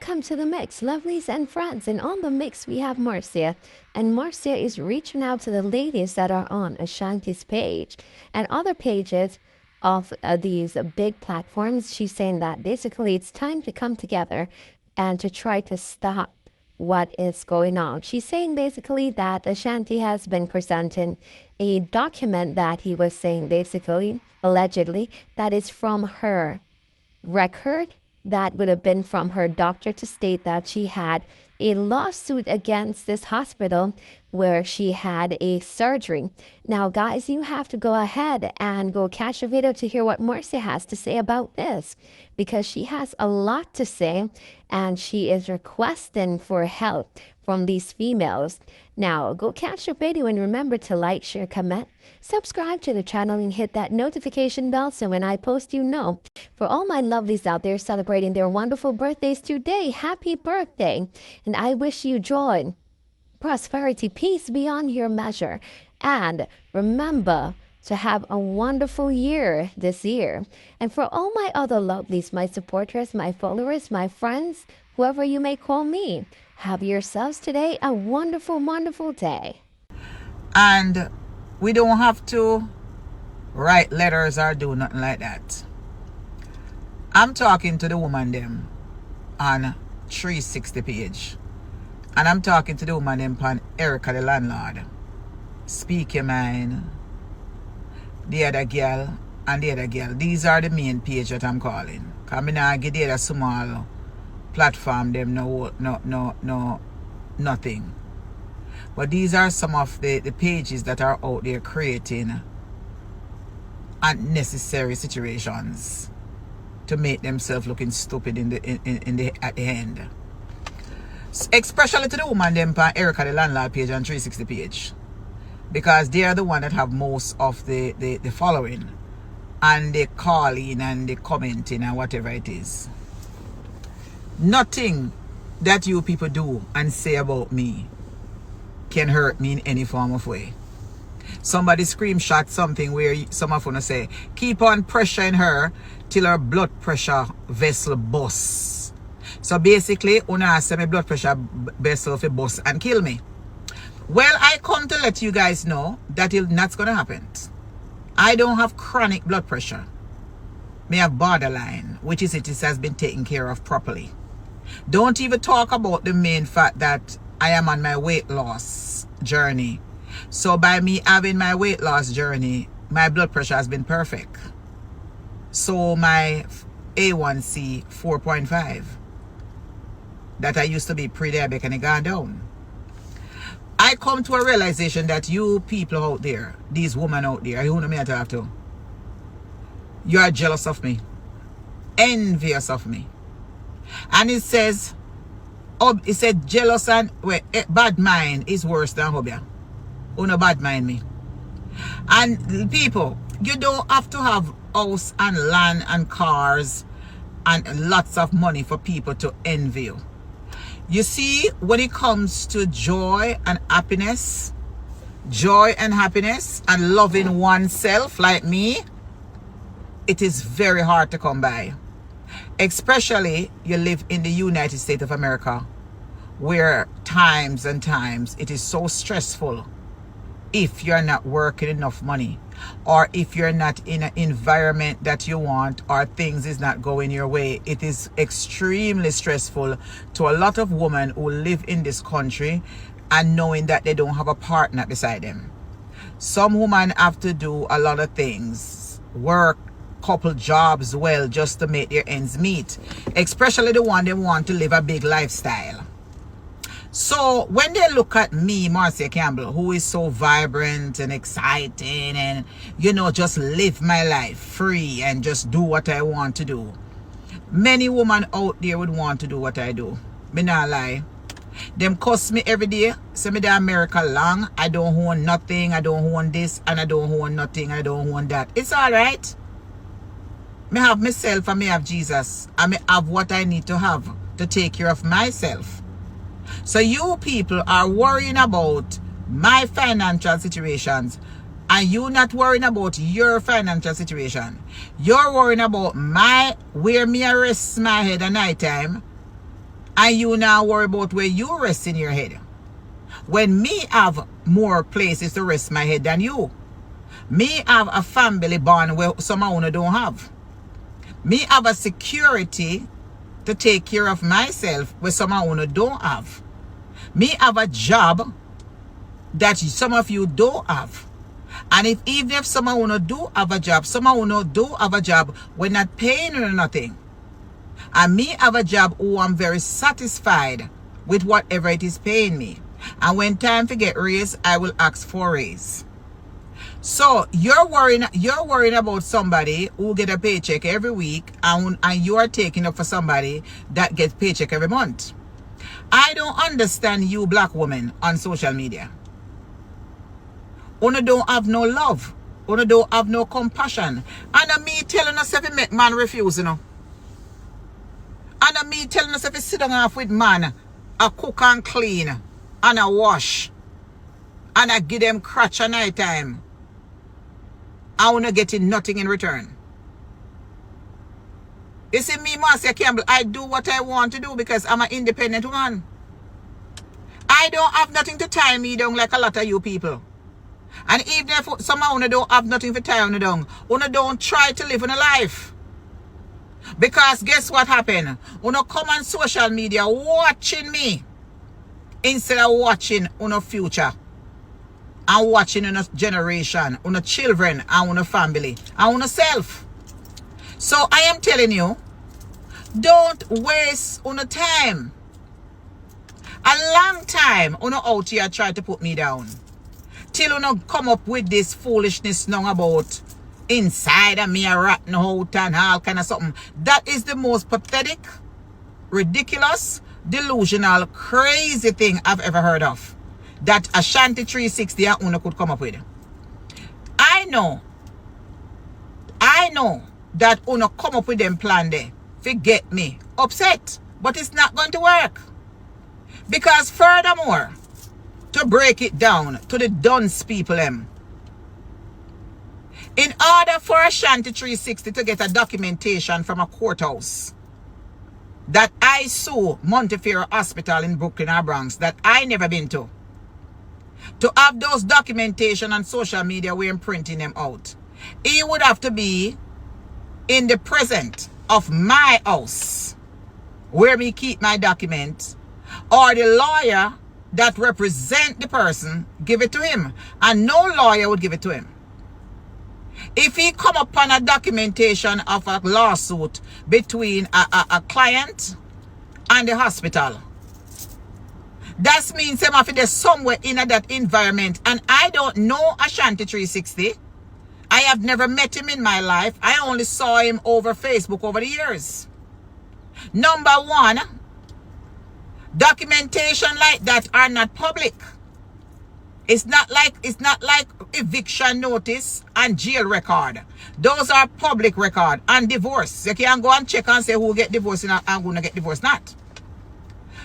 Welcome to the mix, lovelies and friends. And on the mix, we have Marcia. And Marcia is reaching out to the ladies that are on Ashanti's page and other pages of these big platforms. She's saying that basically it's time to come together and to try to stop what is going on. She's saying basically that Ashanti has been presenting a document that he was saying basically, allegedly, that is from her record that would have been from her doctor to state that she had a lawsuit against this hospital where she had a surgery. Now, guys, you have to go ahead and go catch the video to hear what Marcia has to say about this, because she has a lot to say and she is requesting for help from these females. Now, go catch the video and remember to like, share, comment, subscribe to the channel and hit that notification bell so when I post, you know. For all my lovelies out there celebrating their wonderful birthdays today, happy birthday. And I wish you joy, prosperity, peace beyond your measure. And remember to have a wonderful year this year. And for all my other lovelies, my supporters, my followers, my friends, whoever you may call me, have yourselves today a wonderful, wonderful day. And we don't have to write letters or do nothing like that. I'm talking to the woman them on 360 page. And I'm talking to the woman them on Erica the landlord. Speak your mind. The other girl and the other girl. These are the main page that I'm calling. Because I'm not give the other small platform them nothing. But these are some of the pages that are out there creating unnecessary situations to make themselves looking stupid at the end. Especially to the woman them on Erica the landlord page and 360 page. Because they are the one that have most of the following and the calling and the commenting and whatever it is. Nothing that you people do and say about me can hurt me in any form of way. Somebody screenshot something where some of them say, keep on pressuring her till her blood pressure vessel busts. So basically, una say my blood pressure vessel fi bust and kill me. Well, I come to let you guys know that it's not going to happen. I don't have chronic blood pressure. Me have borderline, which is it has been taken care of properly. Don't even talk about the main fact that I am on my weight loss journey. So by me having my weight loss journey, my blood pressure has been perfect. So my A1C 4.5 that I used to be pre-diabetic and it gone down. I come to a realization that you people out there, these women out there, who know me I talk to, you are jealous of me, envious of me. And it says, it said jealous and bad mind is worse than hobia. Who no bad mind me. And people, you don't have to have house and land and cars and lots of money for people to envy you. You see, when it comes to joy and happiness and loving oneself like me, it is very hard to come by. Especially you live in the United States of America, where times and times it is so stressful if you're not working enough money, or if you're not in an environment that you want, or things is not going your way. It is extremely stressful to a lot of women who live in this country and knowing that they don't have a partner beside them. Some women have to do a lot of things, work couple jobs well just to make their ends meet, especially the one they want to live a big lifestyle. So when they look at me, Marcia Campbell, who is so vibrant and exciting and, you know, just live my life free and just do what I want to do, many women out there would want to do what I do. Me not lie. Them cuss me every day. Say me the America long. I don't own nothing. I don't own this and I don't own nothing. I don't own that. It's all right. Me have myself and me have Jesus. And me have what I need to have to take care of myself. So you people are worrying about my financial situations and you not worrying about your financial situation. You're worrying about where me rest my head at night time And you now worry about where you rest in your head. When me have more places to rest my head than you. Me have a family bond where someone don't have. Me have a security to take care of myself where someone don't have. Me have a job that some of you don't have. And even if someone do have a job, someone do have a job, we're not paying or nothing. And me have a job who I'm very satisfied with whatever it is paying me. And when time to get raise, I will ask for raise. So you're worrying about somebody who get a paycheck every week, and you are taking up for somebody that gets paycheck every month. I don't understand you black women on social media. Una don't have no love. Una don't have no compassion. And me telling us if you make man refuse, you know. And me telling us if you sit down off with man, a cook and clean, and a wash, and I give them crutch at night time. I wanna getting nothing in return. You see me, Marcia Campbell, I do what I want to do because I'm an independent woman. I don't have nothing to tie me down like a lot of you people. And even if someone don't have nothing to tie on down, una don't try to live in a life. Because guess what happened? Una come on social media watching me instead of watching una future. And watching una generation, una children, and una family, and una self. So I am telling you, don't waste una time. A long time, una out here try to put me down. Till una come up with this foolishness now about inside of me a rotten out and all kind of something. That is the most pathetic, ridiculous, delusional, crazy thing I've ever heard of. That Ashanti 360 and una could come up with. I know that una come up with them plan there. Forget me. Upset. But it's not going to work. Because furthermore, to break it down to the dunce people them. In order for Ashanti 360 to get a documentation from a courthouse that I sue Montefiore Hospital in Brooklyn or Bronx that I never been to have those documentation on social media, we're printing them out. He would have to be in the presence of my house where we keep my documents, or the lawyer that represent the person give it to him, and no lawyer would give it to him. If he come upon a documentation of a lawsuit between a client and the hospital, that means him have to be somewhere in that environment. And I don't know Ashanti 360. I have never met him in my life. I only saw him over Facebook over the years. Number one, documentation like that are not public. It's not like eviction notice and jail record. Those are public record. And divorce. You can go and check and say who get divorced and who gonna get divorced not.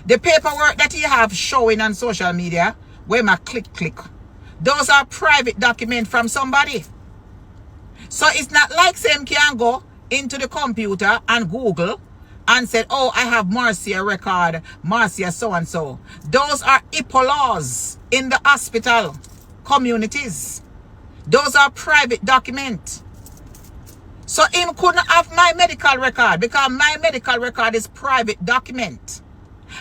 The paperwork that you have showing on social media, where my click, those are private documents from somebody. So it's not like same can go into the computer and Google and said, oh, I have Marcia record, Marcia so-and-so. Those are HIPAA laws in the hospital communities. Those are private documents. So him couldn't have my medical record because my medical record is private document.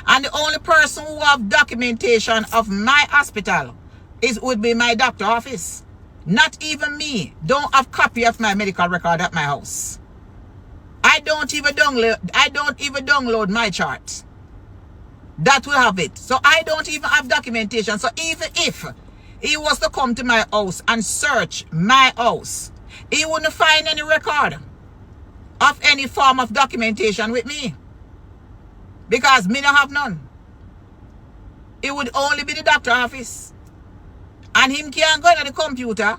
And the only person who have documentation of my hospital would be my doctor office. Not even me. Don't have copy of my medical record at my house. I don't even download my chart. That will have it. So I don't even have documentation. So even if he was to come to my house and search my house, he wouldn't find any record of any form of documentation with me. Because me don't have none. It would only be the doctor office. And him can't go into the computer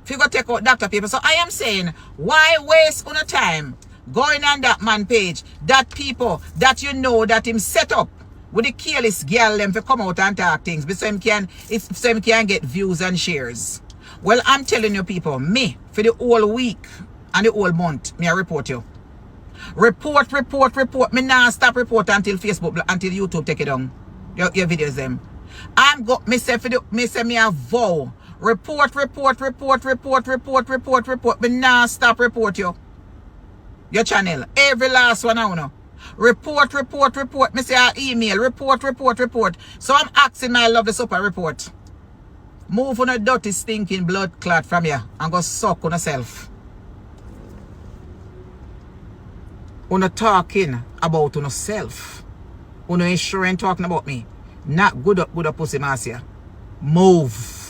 if you go take out doctor paper. So I am saying, why waste on a time going on that man page, that people that you know that him set up with the careless girl them to come out and talk things, but so him can get views and shares. Well, I'm telling you people, me, for the whole week and the whole month, me I report you. Report, report, report. Me nah stop report until Facebook, until YouTube take it down. Your videos them. I'm go. Me say for the. Me say me a vow. Report, report, report, report, report, report, report. Me nah stop report you. Your channel. Every last one I know. Report, report, report. Me say I email. Report, report, report. So I'm asking my lovely super report. Move on a dirty stinking blood clot from here and go suck on yourself. Una talking about yourself. Una insurance talking about me. Not good up pussy Marcia. Move.